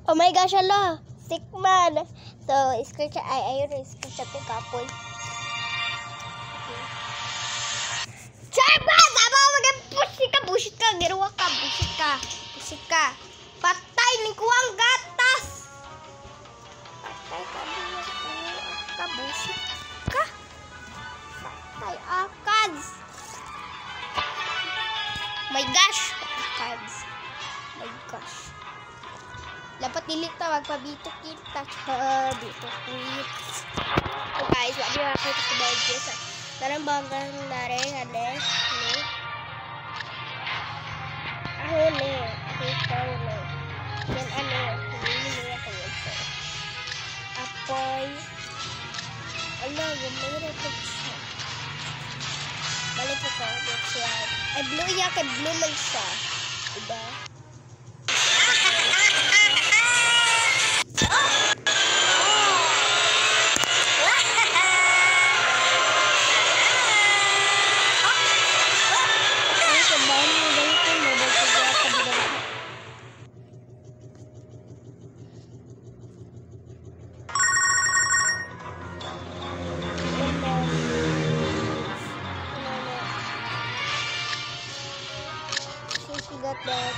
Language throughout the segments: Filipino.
Oh my gosh, ala. Sick man. So, screenshot. Ayun, screenshot ko kapoy. Charba! Tama mo bullshit ka. Ginawa ka. Bullshit ka. Patay ni kuwang gatas. Patay ka. Bullshit ka. Patay akads. My gosh. Akads. My gosh. Dapat dilit ta. Magpabito kita. Dito. So guys, wag niyo ako ito sa Tarang banggang nare ade ni ahone ikaw na yan ano hindi ako ito apoy ala gumira ko siya balik ko that's right ay blue ya kay blue man siya diba got that.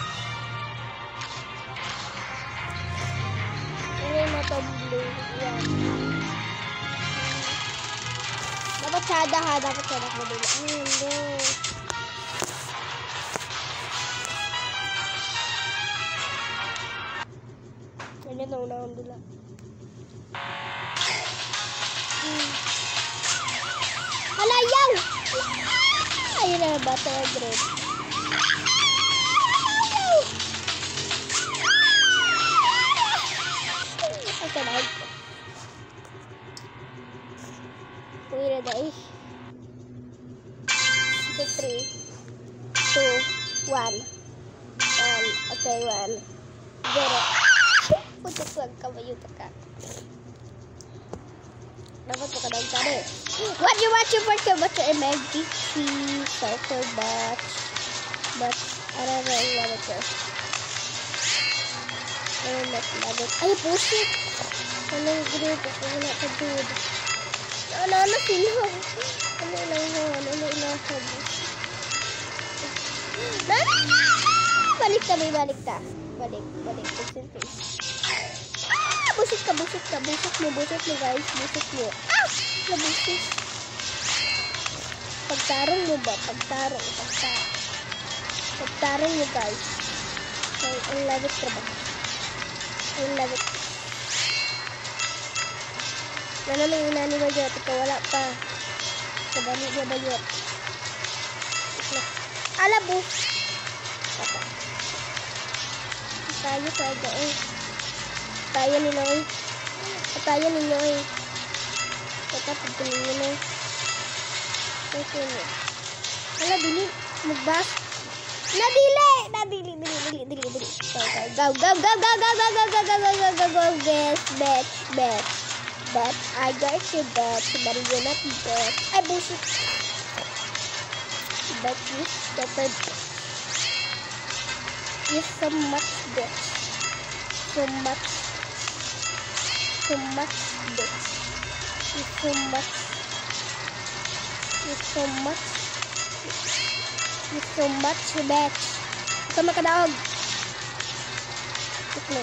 Ini mata blue. Yan. Dapat sada ha. Dapat sada ko dulu. Ay, hindi. Ini naunahon dulu. Halayaw! Ayun na, bata na grade. Wait a day. 3, 2, 1. Okay, 1. 0. Putus wag ka ba yung taka? Dapat mo ka daw tari. What you watch your part about your emergency circle but I don't know what it is. Ay, pusit! Anong group? Wala ka dude. Ano sinahog? Ano ilahog? Balik ka. Balik. Percentage. Busit ka. Busit mo guys. Busit mo. Nabusit. Pagtarong mo ba? Pagtarong mo guys. Ang labit ka ba? Ang labit. Nanamay inani ba dyan? Ito wala pa. Sabani dia ba yun? Alabo. Papa. Tayo saja eh. Tayo ninyo eh. Teka, pagpilin nyo eh. Okay nyo. Hala, dili. Magbas. Nadili. Go. Bet. But I got you bet, but you're not bet. I bullshit. But you stupid. You're so much bitch. So much bitch. You're so much bitch. Ito makadaog. Ito.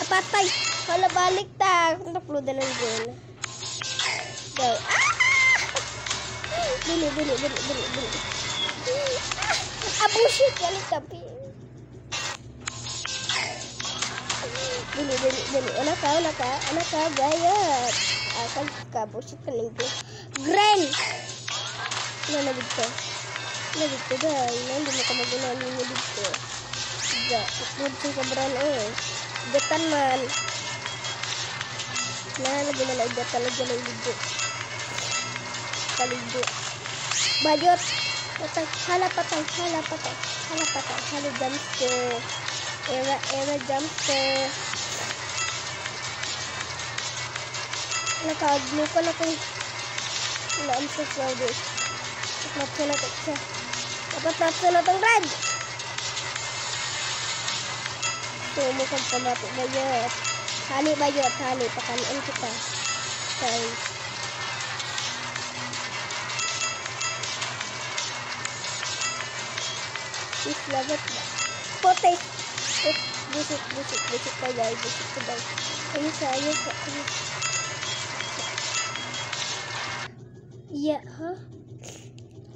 Apatay. Wala balik ta. Upload na ng goal. Go. Dili. Bullshit. Balik ta. Dili. Anak ka. Gayat. Akal ka. Bullshit ka lang po. Gren. Nalagid ka. Dahil. Hindi mo ka magulang ninyo dito. Upload sa kabran eh. Gatan man. Lagi na lang dyan talaga na iligo. Kaligo. Bayot. Hala patay. Hala jumpster. Era jumpster. Nakaglo ko na kung I'm so sorry. Napsa na siya. Dapat napsa na itong red. Sumukog ka natin bayot. Hali bayot, hali. Pakalian kita. Okay. Is lagot ba? Potato. Busit ka guys. Busit ka guys. Ayos. Yeah, ha?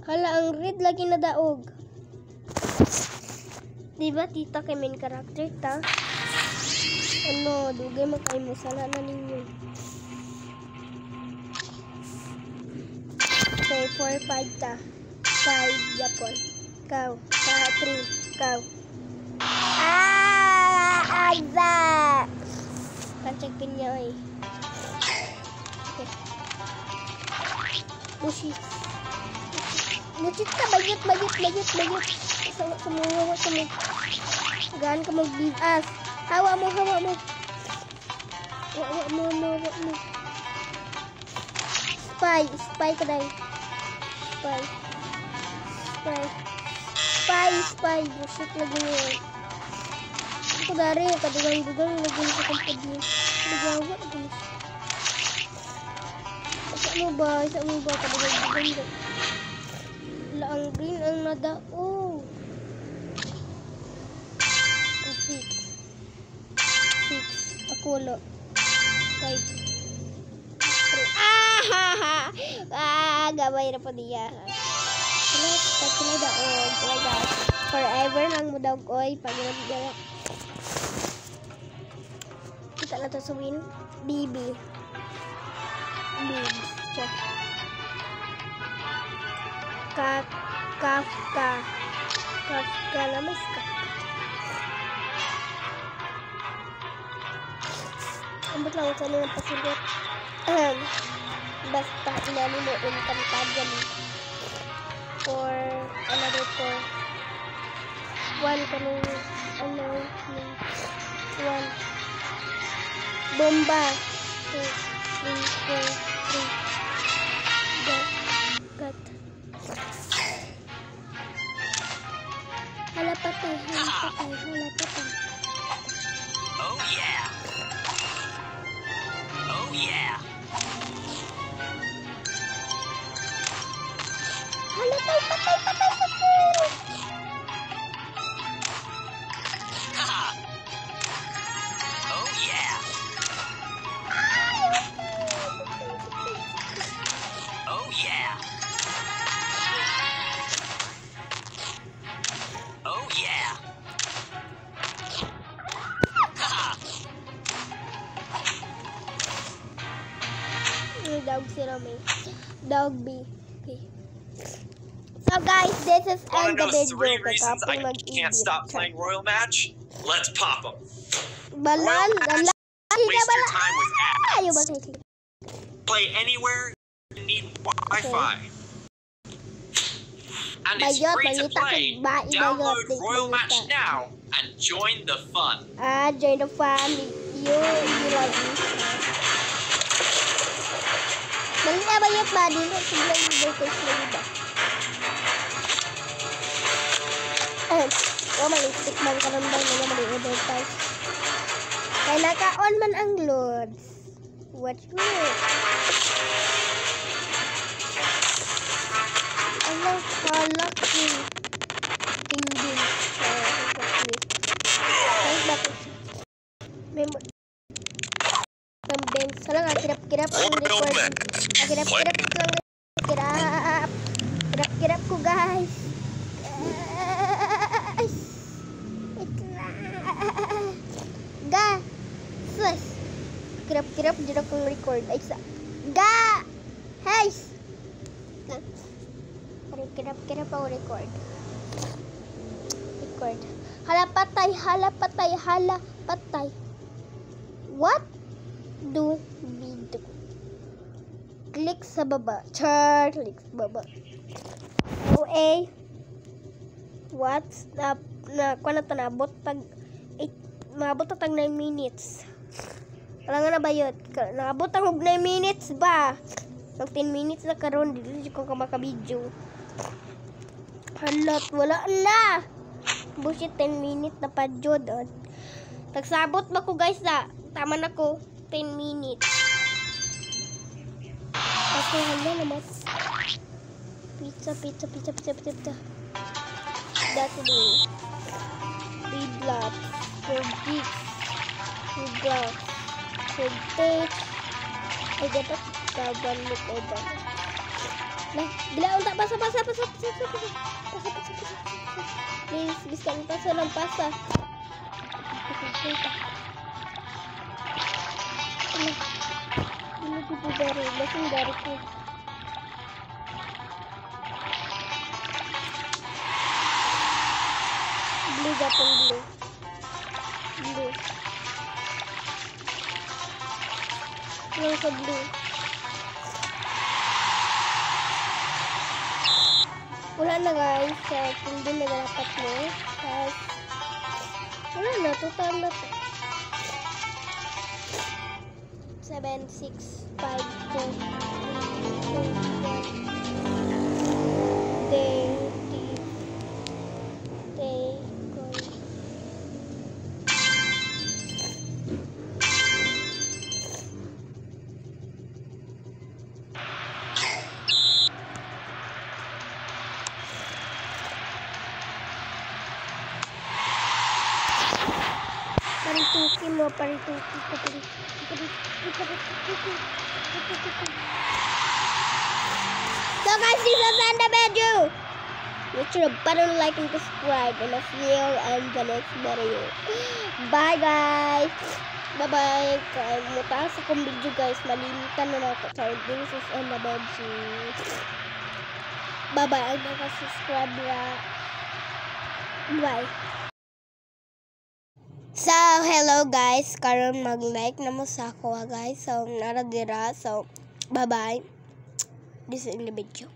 Hala, ang red lagi na daog. Diba, tita kay main character, ta? Ano, dugay magkay mo. Sala na ninyo. Okay, 4, 5 ta. 5, Japon. Ikaw. 3, ikaw. Agza! Kachekin niya, eh. Okay. Busit ka, bayot. Sumuha. Gaan ka mag-bigas. Hawa mo. Hawa mo. Spy ka dahil. Spy. Busit lagi niya. Ako dari, kadugang lagi niya sa kumpad niya. Nagawa. Isa mo ba? Kadugang. Ang green ang nadao. 6. Ako lo. 5. Gabay na po niya. Sila daog. Oh my gosh. Forever lang mo daog. Oy, pag-inag niya. Kita na to sa win. BB. Check. Kafka naman ka. Ambot lang sa nang pasilot. Basta inani mo income tagan. For another for 1 kanong 1 bomba 2 3 got halapatay. Oh yeah. Patay ka po. Oh yeah. Oh yeah. Oh yeah. Dog sila may. Dog B. Okay. So guys, this is end the video. 3 reasons I can't stop playing Royal Match? Let's pop them. Balan. Waste your time with ads. Play anywhere you need Wi-Fi. And it's free to play. Download Royal Match now and join the fun. Join the fun. You love me. Dali na bayot ba? Dili sigla yung birthday lagi ba? Malistik man ka naman na mali-advertise. Kaya naka-on man ang loads. Watch me. Halak ni. Tingin. Kahit bakit. Pambens. Salang kirap-kirap ang record. Kirap-kirap ko guys. Kirap-kirap dyan akong record. Ay, ga! Hey! Kirap-kirap ako record. Hala patay. What do we do? Click sa baba. Click sa baba. OA. What's up? Kung na ito nabot tag 9 minutes. Wala nga na ba yun? Nakabot ang 9 minutes ba? Mag 10 minutes na karon dito ko makabidyo. Halat, wala na. Bullshit, 10 minutes na pa jod. Nagsabot ba ko guys na? Tama na ko. 10 minutes. Kasi handa naman. Pizza. That's it. Biblat. Forgive. Biblat. Forgive. Ay, dapat kaban mo ko ba? Nah, bilang tak pasa. Please, bisa pasa ng pasa. Ini gitu dari, basing dari ko. Blue dapat blue. Yang ke blue. Wala na guys, kung di na dapat mo. Wala na, total na to. 7, 6, 5, 4, parituki. So guys, this is the video. Make sure to button like and subscribe, and I'll see you in the next video. Bye guys. Bye. Mutaas akong video guys. Malimitan na ako. So this is the video. Bye. Ang subscribe na. Bye. So, hello guys. Karon mag-like na mo sa ako guys. So, nara dira. So, bye-bye. This is in the video.